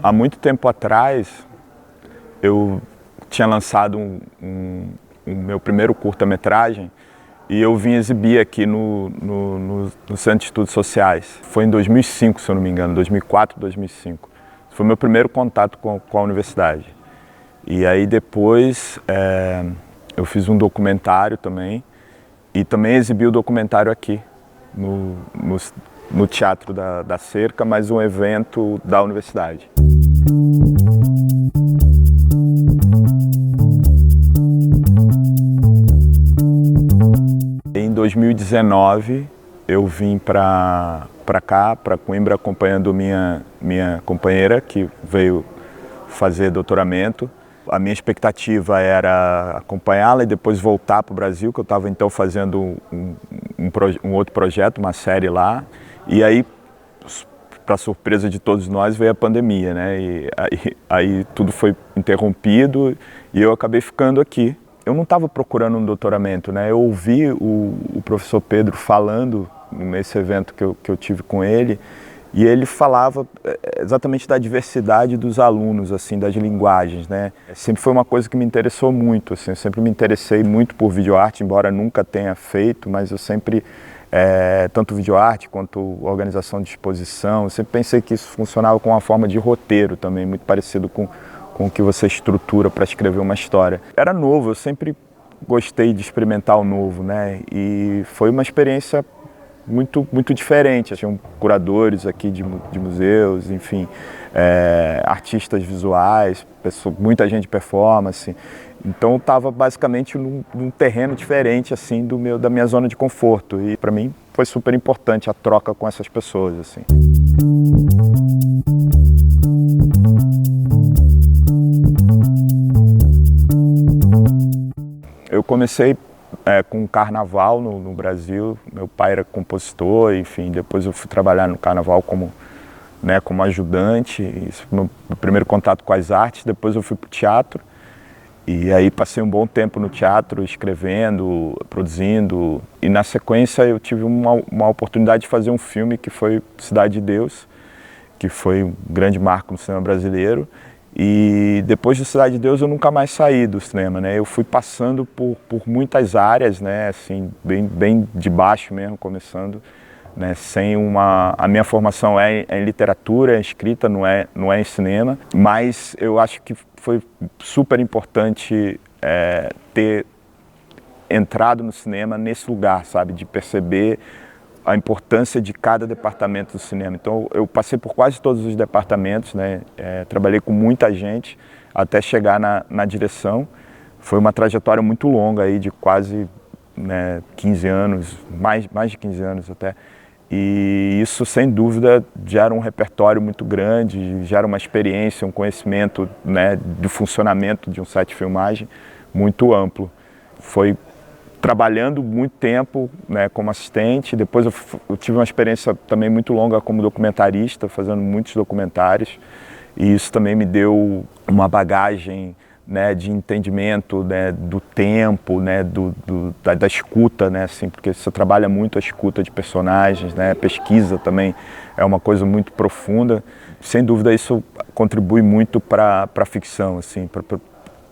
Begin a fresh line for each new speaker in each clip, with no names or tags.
Há muito tempo atrás, eu tinha lançado o meu primeiro curta-metragem e eu vim exibir aqui no Centro de Estudos Sociais. Foi em 2005, se eu não me engano, 2004, 2005. Foi o meu primeiro contato com a universidade. E aí depois eu fiz um documentário também e também exibi o documentário aqui no Teatro da Cerca, mas um evento da universidade. Em 2019 eu vim para cá, para Coimbra, acompanhando minha companheira que veio fazer doutoramento. A minha expectativa era acompanhá-la e depois voltar para o Brasil, que eu estava então fazendo um outro projeto, uma série lá. E aí, para surpresa de todos nós, veio a pandemia, né? E aí tudo foi interrompido e eu acabei ficando aqui. Eu não estava procurando um doutoramento, né? Eu ouvi o professor Pedro falando nesse evento que eu tive com ele, e ele falava exatamente da diversidade dos alunos, assim, das linguagens, né? Sempre foi uma coisa que me interessou muito, assim, eu sempre me interessei muito por videoarte, embora nunca tenha feito, mas eu sempre, tanto videoarte quanto organização de exposição, eu sempre pensei que isso funcionava com uma forma de roteiro também, muito parecido com o que você estrutura para escrever uma história. Era novo, eu sempre gostei de experimentar o novo, né? E foi uma experiência muito diferente. Tinham curadores aqui de museus, enfim, artistas visuais, muita gente de performance. Então eu estava basicamente num terreno diferente assim da minha zona de conforto. E para mim foi super importante a troca com essas pessoas, assim. Eu comecei com carnaval no Brasil, meu pai era compositor, enfim, depois eu fui trabalhar no carnaval como ajudante, isso foi meu primeiro contato com as artes, depois eu fui para o teatro, e aí passei um bom tempo no teatro, escrevendo, produzindo, e na sequência eu tive uma oportunidade de fazer um filme que foi Cidade de Deus, que foi um grande marco no cinema brasileiro. E depois de Cidade de Deus eu nunca mais saí do cinema, né? Eu fui passando por muitas áreas, né? Assim, bem de baixo mesmo, começando, né? A minha formação é em literatura, é escrita, não é em cinema, mas eu acho que foi super importante ter entrado no cinema nesse lugar, sabe? De perceber a importância de cada departamento do cinema. Então eu passei por quase todos os departamentos, né? Trabalhei com muita gente até chegar na direção. Foi uma trajetória muito longa aí de quase 15 anos, mais de 15 anos até. E isso sem dúvida gera um repertório muito grande, gera uma experiência, um conhecimento, né, do funcionamento de um set de filmagem muito amplo. Foi trabalhando muito tempo, né, como assistente, depois eu tive uma experiência também muito longa como documentarista, fazendo muitos documentários, e isso também me deu uma bagagem, né, de entendimento, né, do tempo, né, da escuta, né, assim, porque você trabalha muito a escuta de personagens, né, pesquisa também é uma coisa muito profunda. Sem dúvida isso contribui muito para a ficção, assim,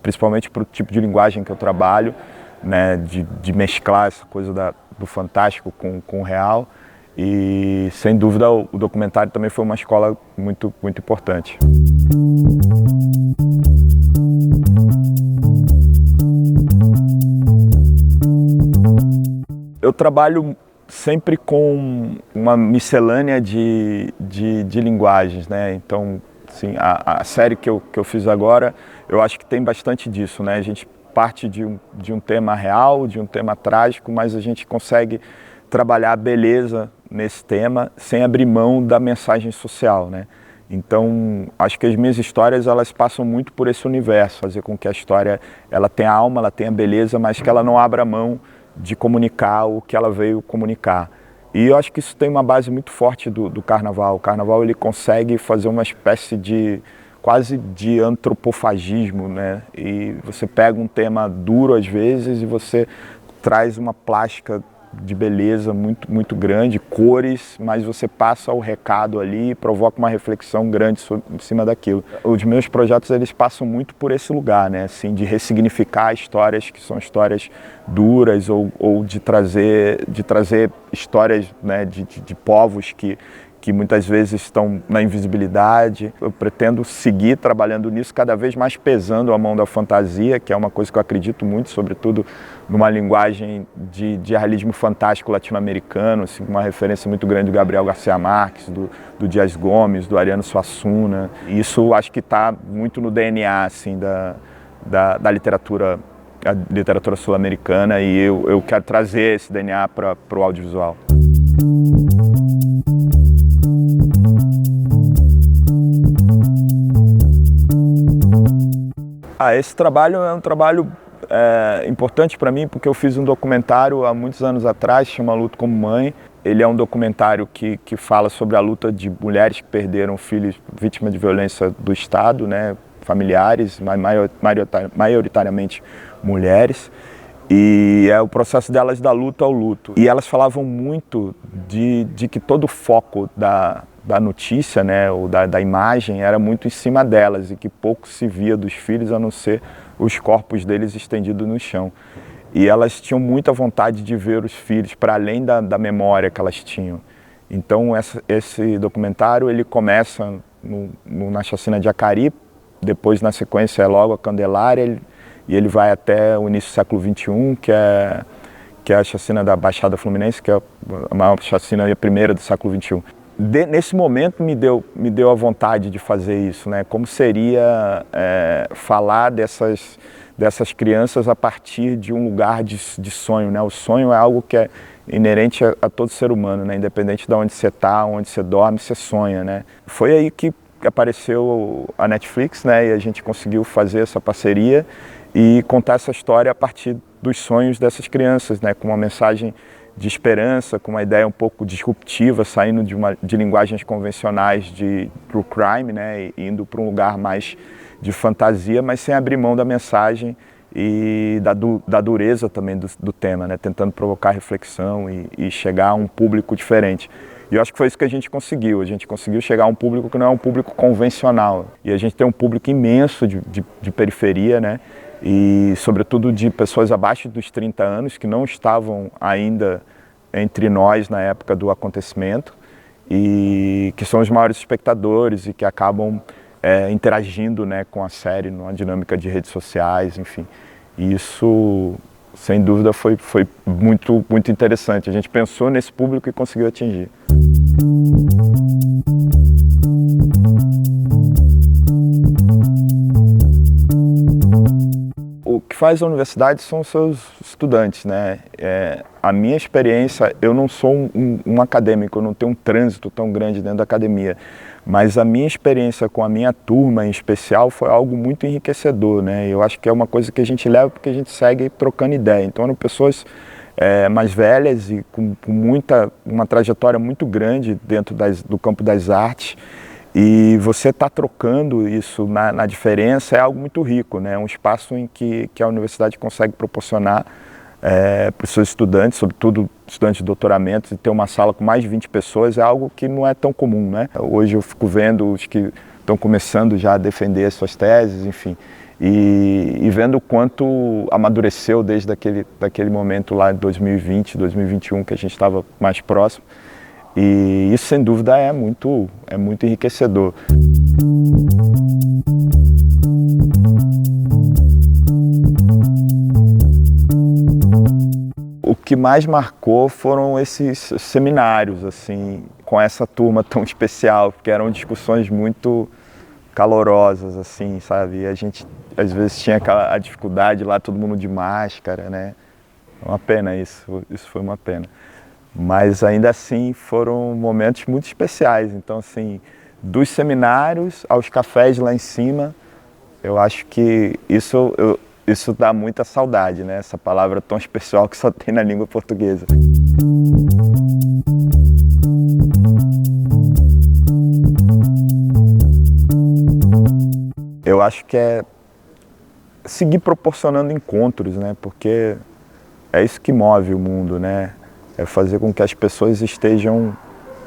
principalmente para o tipo de linguagem que eu trabalho, né, de mesclar essa coisa do fantástico com o real, e sem dúvida o documentário também foi uma escola muito importante. Eu trabalho sempre com uma miscelânea de linguagens, né? Então, assim, a série que eu fiz agora, eu acho que tem bastante disso, né? A gente parte de um tema real, de um tema trágico, mas a gente consegue trabalhar a beleza nesse tema sem abrir mão da mensagem social, né? Então, acho que as minhas histórias, elas passam muito por esse universo, fazer com que a história ela tenha alma, ela tenha beleza, mas que ela não abra mão de comunicar o que ela veio comunicar. E eu acho que isso tem uma base muito forte do carnaval. O carnaval ele consegue fazer uma espécie de quase de antropofagismo, né? E você pega um tema duro às vezes e você traz uma plástica de beleza muito grande, cores, mas você passa o recado ali e provoca uma reflexão grande em cima daquilo. Os meus projetos, eles passam muito por esse lugar, né? Assim, de ressignificar histórias que são histórias duras ou de trazer histórias, né, de povos que muitas vezes estão na invisibilidade. Eu pretendo seguir trabalhando nisso, cada vez mais pesando a mão da fantasia, que é uma coisa que eu acredito muito, sobretudo numa linguagem de realismo fantástico latino-americano, assim, uma referência muito grande do Gabriel Garcia Marques, do Dias Gomes, do Ariano Suassuna. E isso acho que está muito no DNA assim, da literatura, a literatura sul-americana, e eu quero trazer esse DNA para o audiovisual. Esse trabalho é um trabalho importante para mim, porque eu fiz um documentário há muitos anos atrás, chama Luto como Mãe. Ele é um documentário que fala sobre a luta de mulheres que perderam filhos vítimas de violência do Estado, né, familiares, maioritariamente mulheres. E é o processo delas da luta ao luto. E elas falavam muito de que todo o foco da notícia, né, ou da imagem, era muito em cima delas e que pouco se via dos filhos, a não ser os corpos deles estendidos no chão. E elas tinham muita vontade de ver os filhos, para além da memória que elas tinham. Então esse documentário ele começa na chacina de Acari, depois na sequência é logo a Candelária, e ele vai até o início do século XXI, que é a chacina da Baixada Fluminense, que é a maior chacina e a primeira do século XXI. Nesse momento me deu a vontade de fazer isso, né? Como seria falar dessas crianças a partir de um lugar de sonho, né? O sonho é algo que é inerente a todo ser humano, né? Independente de onde você está, onde você dorme, você sonha, né? Foi aí que apareceu a Netflix, né? E a gente conseguiu fazer essa parceria e contar essa história a partir dos sonhos dessas crianças, né? Com uma mensagem de esperança, com uma ideia um pouco disruptiva, saindo de linguagens convencionais de true crime, né? E indo para um lugar mais de fantasia, mas sem abrir mão da mensagem e da dureza também do tema, né? Tentando provocar reflexão e chegar a um público diferente. E eu acho que foi isso que a gente conseguiu chegar a um público que não é um público convencional. E a gente tem um público imenso de periferia, né? E sobretudo de pessoas abaixo dos 30 anos que não estavam ainda entre nós na época do acontecimento e que são os maiores espectadores e que acabam interagindo, né, com a série numa dinâmica de redes sociais, enfim. E isso, sem dúvida, foi muito interessante. A gente pensou nesse público e conseguiu atingir. O que faz a universidade são os seus estudantes, né? A minha experiência, eu não sou um acadêmico, eu não tenho um trânsito tão grande dentro da academia, mas a minha experiência com a minha turma em especial foi algo muito enriquecedor, né? Eu acho que é uma coisa que a gente leva porque a gente segue trocando ideia. Então eram pessoas mais velhas e com uma trajetória muito grande dentro do campo das artes. E você está trocando isso na diferença é algo muito rico, né? É um espaço em que a universidade consegue proporcionar para os seus estudantes, sobretudo estudantes de doutoramento, e ter uma sala com mais de 20 pessoas é algo que não é tão comum, né? Hoje eu fico vendo os que estão começando já a defender as suas teses, enfim, e vendo o quanto amadureceu desde daquele momento lá de 2020, 2021, que a gente estava mais próximo. E isso, sem dúvida, é muito enriquecedor. O que mais marcou foram esses seminários, assim, com essa turma tão especial, porque eram discussões muito calorosas, assim, sabe? E a gente, às vezes, tinha a dificuldade lá, todo mundo de máscara, né? Uma pena isso foi uma pena. Mas ainda assim foram momentos muito especiais. Então, assim, dos seminários aos cafés lá em cima, eu acho que isso dá muita saudade, né? Essa palavra tão especial que só tem na língua portuguesa. Eu acho que é seguir proporcionando encontros, né? Porque é isso que move o mundo, né? é fazer com que as pessoas estejam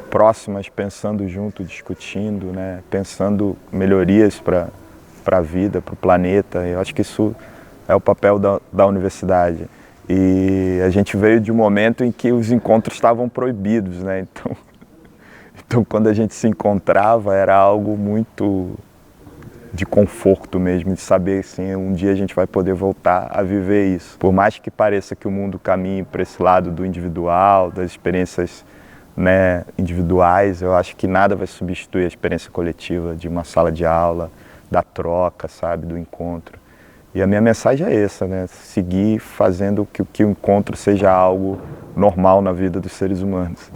próximas, pensando junto, discutindo, né? Pensando melhorias para a vida, para o planeta. Eu acho que isso é o papel da universidade. E a gente veio de um momento em que os encontros estavam proibidos, né? Então quando a gente se encontrava era algo muito de conforto mesmo, de saber assim, um dia a gente vai poder voltar a viver isso. Por mais que pareça que o mundo caminhe para esse lado do individual, das experiências, né, individuais, eu acho que nada vai substituir a experiência coletiva de uma sala de aula, da troca, sabe, do encontro. E a minha mensagem é essa, né, seguir fazendo que o encontro seja algo normal na vida dos seres humanos.